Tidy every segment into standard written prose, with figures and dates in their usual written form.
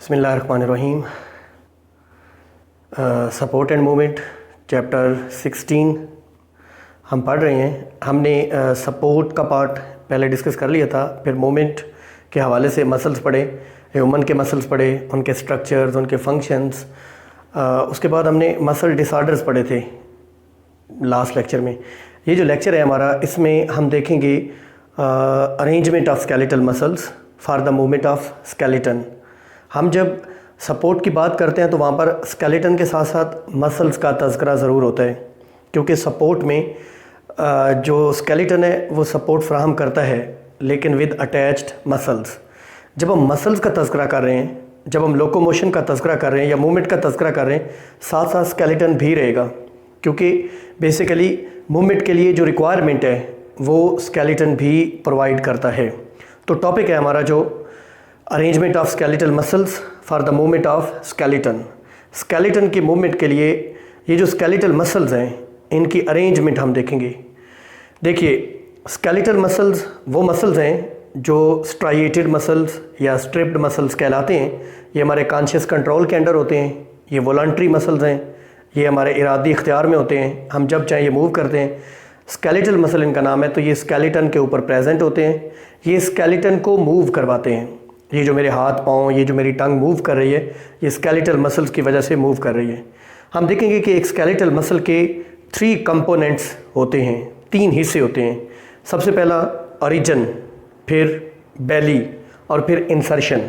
बिस्मिल्लाहिर्रहमानिर्रहीम। Support and movement chapter 16 हम पढ़ रहे हैं। हमने सपोर्ट का पार्ट पहले डिस्कस कर लिया था, फिर मूवमेंट के हवाले से मसल्स पढ़े, ह्यूमन के मसल्स पढ़े, उनके स्ट्रक्चर्स, उनके फंक्शंस। उसके बाद हमने मसल डिसऑर्डर्स पढ़े थे लास्ट लेक्चर में। ये जो लेक्चर है हमारा, इसमें हम देखेंगे arrangement of skeletal muscles for the movement of skeleton. हम जब सपोर्ट की बात करते हैं तो वहाँ पर स्केलेटन के साथ साथ मसल्स का तज़किरा ज़रूर होता है, क्योंकि सपोर्ट में जो स्केलेटन है वो सपोर्ट फ्राहम करता है लेकिन विद अटैच्ड मसल्स। जब हम मसल्स का तज़किरा कर रहे हैं, जब हम लोकोमोशन का तज़किरा कर रहे हैं या मूवमेंट का तज़किरा कर रहे हैं, साथ साथ स्केलेटन भी रहेगा, क्योंकि बेसिकली मूवमेंट के लिए जो रिक्वायरमेंट है वो स्केलेटन भी प्रोवाइड करता है। तो टॉपिक है हमारा जो arrangement of skeletal muscles for the movement of skeleton. Skeleton के मूवमेंट के लिए ये जो स्केलेटल मसल्स हैं इनकी अरेंजमेंट हम देखेंगे। देखिए, स्केलेटल मसल्स वो मसल्स हैं जो स्ट्राइएटेड मसल्स या स्ट्रिप्ड मसल्स कहलाते हैं। ये हमारे कॉन्शियस कंट्रोल के अंडर होते हैं। ये वॉलंटरी मसल्स हैं, ये हमारे इरादी इख्तियार में होते हैं, हम जब चाहें ये मूव करते हैं। स्केलेटल मसल इनका नाम है। तो ये स्केलेटन के ऊपर प्रेजेंट होते हैं, ये स्केलेटन को मूव करवाते हैं। ये जो मेरे हाथ पाँव, ये जो मेरी टंग मूव कर रही है, ये स्केलेटल मसल्स की वजह से मूव कर रही है। हम देखेंगे कि एक स्केलेटल मसल के 3 कंपोनेंट्स होते हैं, 3 हिस्से होते हैं। सबसे पहला ओरिजिन, फिर बेली और फिर इंसर्शन।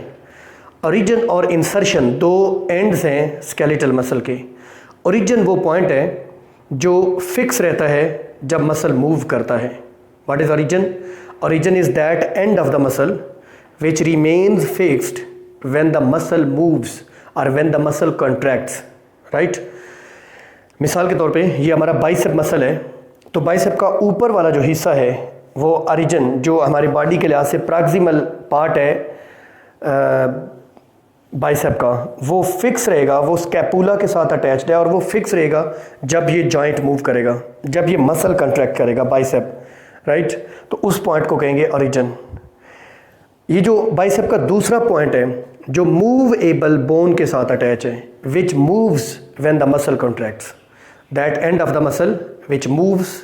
ओरिजिन और इंसर्शन 2 एंड्स हैं स्केलेटल मसल के। ओरिजिन वो पॉइंट है जो फिक्स रहता है जब मसल मूव करता है। What is origin? Origin is that end of the muscle which remains fixed when the muscle moves or when the muscle contracts, right? मिसाल के तौर पे ये हमारा बाइसेप मसल है, तो बाइसेप का ऊपर वाला जो हिस्सा है वो ओरिजिन, जो हमारी बॉडी के लिहाज से प्रॉक्सिमल पार्ट है बाइसेप का, वो फिक्स रहेगा, वो स्कैपुला के साथ अटैच्ड है और वो फिक्स रहेगा जब ये जॉइंट मूव करेगा, जब ये मसल कंट्रैक्ट करेगा बाइसेप, राइट? तो उस पॉइंट को कहेंगे ओरिजिन। ये जो बाइसेप का दूसरा पॉइंट है जो मूवेबल बोन के साथ अटैच है, विच moves when the muscle contracts, that end of the muscle which moves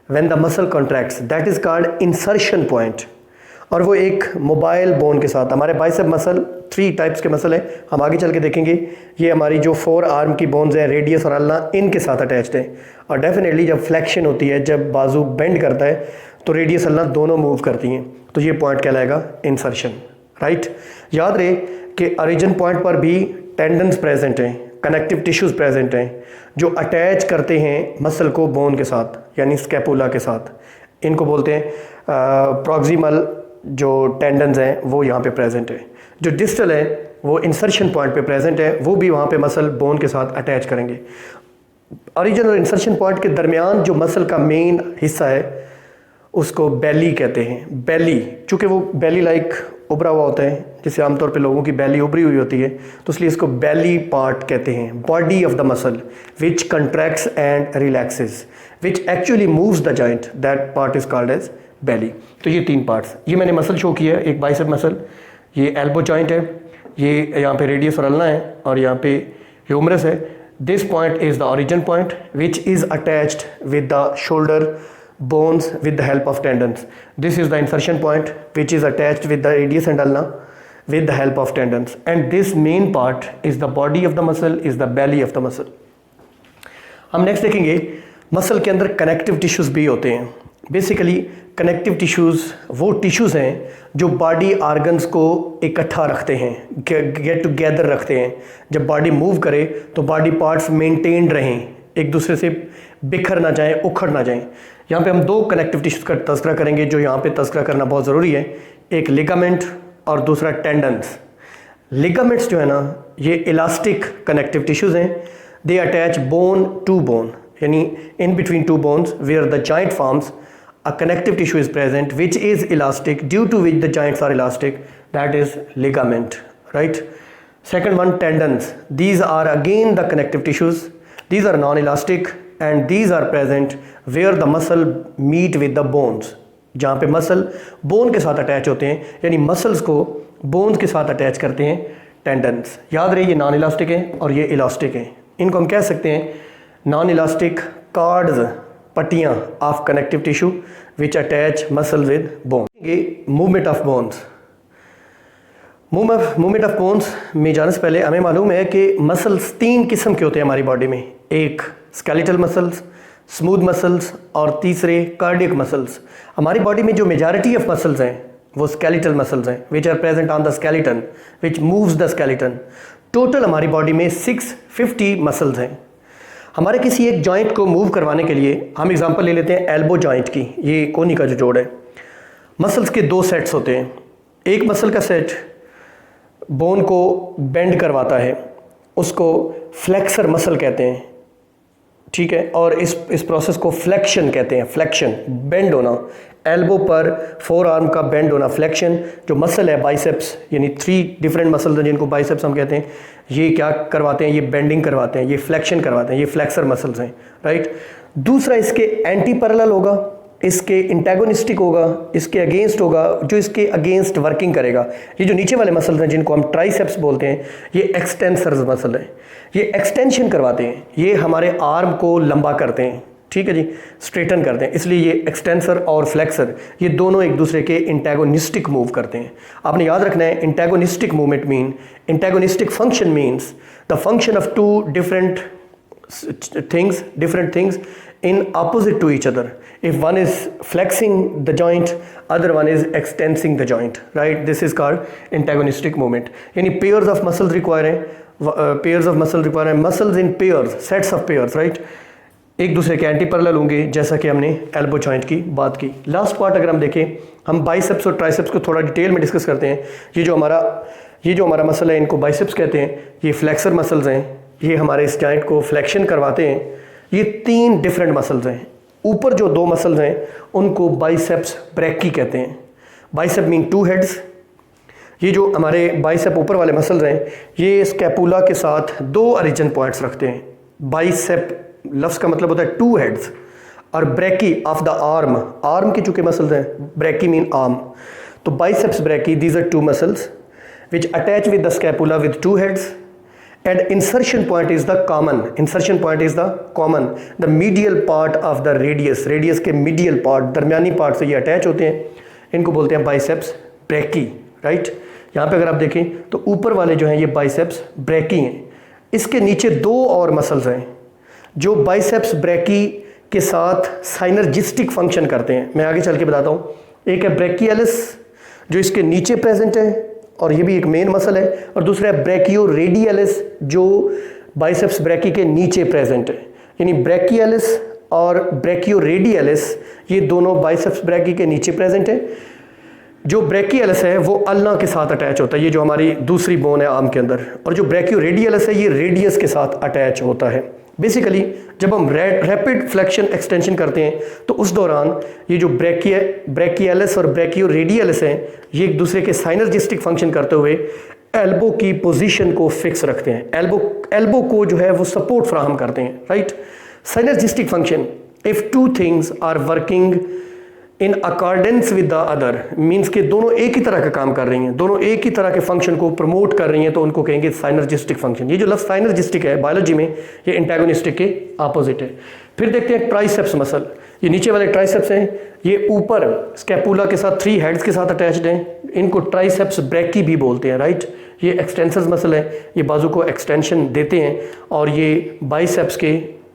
when the muscle contracts, that is called insertion point. और वो एक मोबाइल बोन के साथ, हमारे बाइसेप मसल 3 टाइप्स के मसल हैं, हम आगे चल के देखेंगे। ये हमारी जो 4 आर्म की बोन्स हैं, रेडियस और अल्ना, इनके साथ अटैच्ड है। और डेफिनेटली जब फ्लेक्शन होती है, जब बाजू बेंड करता है, तो रेडियस अल्ना दोनों मूव करती हैं, तो ये पॉइंट कहलाएगा इंसर्शन, राइट? याद रहे कि ओरिजिन पॉइंट पर भी टेंडन्स प्रेजेंट हैं, कनेक्टिव टिश्यूज प्रेजेंट हैं जो अटैच करते हैं मसल को बोन के साथ, यानी स्कैपुला के साथ। इनको बोलते हैं प्रॉक्सिमल जो टेंडन्स हैं वो यहाँ पे प्रेजेंट है। जो डिस्टल है वो इंसर्शन पॉइंट पे प्रेजेंट है, वो भी वहाँ पे मसल बोन के साथ अटैच करेंगे। ओरिजिन और इंसर्शन पॉइंट के दरमियान जो मसल का मेन हिस्सा है उसको बेली कहते हैं। बेली, चूँकि वो बेली लाइक उभरा हुआ होता है, जिससे आमतौर पे लोगों की बेली उभरी हुई होती है, तो इसलिए इसको बेली पार्ट कहते हैं। Body of the muscle which contracts and relaxes, which actually moves the joint, that part is called as belly. तो ये 3 पार्ट्स, ये मैंने मसल शो किया है। एक बाइसेप मसल, ये एल्बो जॉइंट है, ये यहाँ पे रेडियस और अल्ना है, और यहाँ पे ह्यूमरस है। This point is the origin point which is attached with the shoulder bones with the help of tendons. This is the insertion point which is attached with the radius and ulna with the help of tendons, and this main part is the body of the muscle, is the belly of the muscle. हम next देखेंगे muscle के अंदर connective tissues भी होते हैं। Basically connective tissues वो tissues हैं जो बॉडी ऑर्गन्स को इकट्ठा रखते हैं, गेट टुगेदर रखते हैं। जब बॉडी मूव करे तो बॉडी पार्ट्स मेंटेन रहें, एक दूसरे से बिखर ना जाएं, उखड़ ना जाएं। यहाँ पे हम 2 कनेक्टिव टिश्यूज का तज़किरा करेंगे जो यहाँ पे तज़किरा करना बहुत ज़रूरी है। एक लिगामेंट और दूसरा टेंडन्स। लिगामेंट्स जो है ना, ये इलास्टिक कनेक्टिव टिश्यूज हैं। They attach bone to bone, यानी in between 2 bones where the joint forms a connective tissue is present which is elastic due to which the joints are elastic, that is ligament, right? Second one, tendons. These are again the connective tissues, these are non elastic and these are present where the muscle meet with the bones, जहाँ पे muscle bone के साथ attach होते हैं, यानी muscles को bones के साथ अटैच करते हैं टेंडन्स। याद रहे ये नॉन इलास्टिक हैं और ये इलास्टिक हैं। इनको हम कह सकते हैं नॉन इलास्टिक कार्ड्स, पट्टियाँ of connective tissue which attach muscle with bone. ये movement of bones, movement of bones में जाने से पहले हमें मालूम है कि मसल्स 3 किस्म के होते हैं हमारी बॉडी में, एक स्केलेटल मसल्स, स्मूथ मसल्स और तीसरे कार्डियक मसल्स। हमारी बॉडी में जो मेजॉरिटी ऑफ मसल्स हैं वो स्केलेटल मसल्स हैं which are present on the skeleton which moves the skeleton. Total हमारी बॉडी में 650 मसल्स हैं। हमारे किसी एक जॉइंट को मूव करवाने के लिए हम एग्जांपल ले लेते हैं एल्बो जॉइंट की। ये कोनी का जो जोड़ है, मसल्स के 2 सेट्स होते हैं। एक मसल का सेट बोन को बेंड करवाता है, उसको फ्लेक्सर मसल कहते हैं, ठीक है। और इस प्रोसेस को फ्लेक्शन कहते हैं, फ्लेक्शन, बेंड होना, एल्बो पर फोर आर्म का बेंड होना, फ्लेक्शन। जो मसल है बाइसेप्स, यानी 3 डिफरेंट मसल्स हैं जिनको बाइसेप्स हम कहते हैं, ये क्या करवाते हैं, ये बेंडिंग करवाते हैं, ये फ्लेक्शन करवाते हैं, ये फ्लेक्सर मसल्स हैं, राइट। दूसरा इसके एंटी पैरेलल होगा, इसके इंटेगोनिस्टिक होगा, इसके अगेंस्ट होगा, जो इसके अगेंस्ट वर्किंग करेगा। ये जो नीचे वाले मसल्स हैं जिनको हम ट्राइसेप्स बोलते हैं, ये एक्सटेंसर्स मसल हैं, ये एक्सटेंशन करवाते हैं, ये हमारे आर्म को लंबा करते हैं, ठीक है जी, स्ट्रेटन करते हैं। इसलिए ये एक्सटेंसर और फ्लेक्सर ये दोनों एक दूसरे के इंटेगोनिस्टिक मूव करते हैं। आपने याद रखना है antagonistic movement mean, antagonistic function means the function of 2 different things in opposite to each other. If one is flexing the joint, other one is extensing the joint, right? This is called antagonistic movement. यानी pairs of muscles require muscles in pairs, sets of pairs, right? एक दूसरे के anti parallel होंगे, जैसा कि हमने elbow joint की बात की। लास्ट पार्ट अगर हम देखें, हम बाइसेप्स और ट्राइसेप्स को थोड़ा डिटेल में डिस्कस करते हैं। ये जो हमारा मसल है, इनको बाइसेप्स कहते हैं, ये फ्लेक्सर मसल्स हैं, ये हमारे इस जॉइंट को फ्लेक्शन करवाते हैं। ये 3 डिफरेंट मसल्स हैं। ऊपर जो 2 मसल्स हैं उनको बाइसेप्स ब्रैकी कहते हैं। Bicep mean 2 heads. ये जो हमारे बाइसेप ऊपर वाले मसल्स हैं, ये स्कैपुला के साथ 2 ओरिजिन पॉइंट्स रखते हैं। बाइसेप लफ्ज़ का मतलब होता है 2 हेड्स, और ब्रैकी ऑफ द आर्म के चूंकि मसल्स हैं, ब्रैकी मीन आर्म, तो biceps brachii, these are 2 muscles which attach with the scapula with 2 heads. And insertion point is the common, the medial part of the radius के medial part, दरमियानी part से ये attach होते हैं, इनको बोलते हैं biceps brachy, right. यहाँ पे अगर आप देखें तो ऊपर वाले जो हैं ये बाइसेप्स ब्रैकी हैं। इसके नीचे 2 और मसल्स हैं जो बाइसेप्स ब्रैकी के साथ साइनर्जिस्टिक फंक्शन करते हैं। मैं आगे चल के बताता हूँ। एक है ब्रैकियलिस जो इसके नीचे प्रेजेंट है, और ये भी एक मेन मसल है, और दूसरा है ब्रैकियोरेडियलिस जो बाइसेप्स ब्रैकी के नीचे प्रेजेंट है। यानी ब्रैकियलिस और ब्रैकियोरेडियलिस ये दोनों बाइसेप्स ब्रैकी के नीचे प्रेजेंट है। जो ब्रैकियलिस है वो अल्ना के साथ अटैच होता है, ये जो हमारी दूसरी बोन है आर्म के अंदर, और जो ब्रैकियोरेडियलिस है ये रेडियस के साथ अटैच होता है। बेसिकली जब हम रैपिड फ्लेक्शन एक्सटेंशन करते हैं तो उस दौरान ये जो ब्रैकियलिस और ब्रैकियोरेडियलिस हैं ये एक दूसरे के साइनर्जिस्टिक फंक्शन करते हुए एल्बो की पोजीशन को फिक्स रखते हैं, एल्बो को जो है वो सपोर्ट फ्राहम करते हैं, right. Synergistic function, if 2 things are working in accordance with the other, means के दोनों एक ही तरह का काम कर रही हैं, दोनों एक ही तरह के फंक्शन को प्रमोट कर रही हैं, तो उनको कहेंगे साइनर्जिस्टिक फंक्शन। ये जो लफ्ज़ साइनर्जिस्टिक है बायोलॉजी में, ये एंटागोनिस्टिक के अपोजिट है। फिर देखते हैं ट्राइसेप्स मसल। ये नीचे वाले ट्राइसेप्स हैं, ये ऊपर स्कैपुला के साथ 3 हेड्स के साथ अटैच्ड हैं, इनको ट्राइसेप्स ब्रैकी भी बोलते हैं, राइट। ये एक्सटेंसर्स मसल है, ये बाजू को एक्सटेंशन देते हैं और ये बाइसेप्स के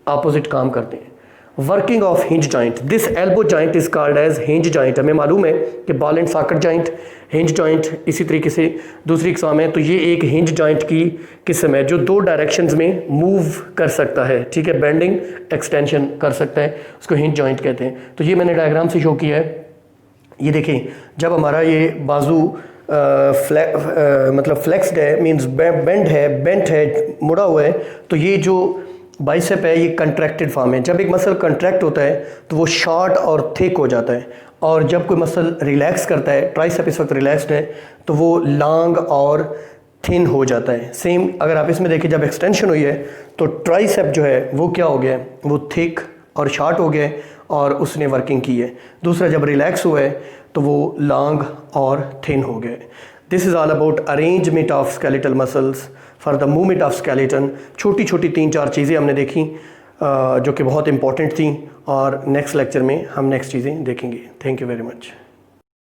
अपोजिट काम करते हैं। Working of hinge joint, this elbow joint is called as hinge joint. हमें मालूम है कि ball and socket joint, hinge joint इसी तरीके से दूसरी किस्म है, तो ये एक हिंज जॉइंट की किस्म है जो 2 डायरेक्शंस में मूव कर सकता है, ठीक है, बेंडिंग एक्सटेंशन कर सकता है, उसको हिंज जॉइंट कहते हैं। तो ये मैंने डायग्राम से शो किया है। ये देखें, जब हमारा ये बाजू मतलब फ्लेक्स्ड है, मीन्स बेंड है, बेंट है, मुड़ा हुआ है, तो ये जो बाइसेप है ये कंट्रैक्टेड फॉर्म है। जब एक मसल कंट्रैक्ट होता है तो वो शॉर्ट और थिक हो जाता है, और जब कोई मसल रिलैक्स करता है, ट्राइसेप इस वक्त रिलैक्स्ड है, तो वो लॉन्ग और थिन हो जाता है। सेम अगर आप इसमें देखिए, जब एक्सटेंशन हुई है तो ट्राइसेप जो है वो क्या हो गया है, वो थिक और शॉर्ट हो गया है और उसने वर्किंग की है। दूसरा जब रिलैक्स हुआ है तो वो लॉन्ग और थिन हो गया है। This is all about arrangement of skeletal muscles for the movement of skeleton. छोटी छोटी 3-4 चीज़ें हमने देखी जो कि बहुत इंपॉर्टेंट थी, और नेक्स्ट लेक्चर में हम नेक्स्ट चीज़ें देखेंगे। Thank you very much.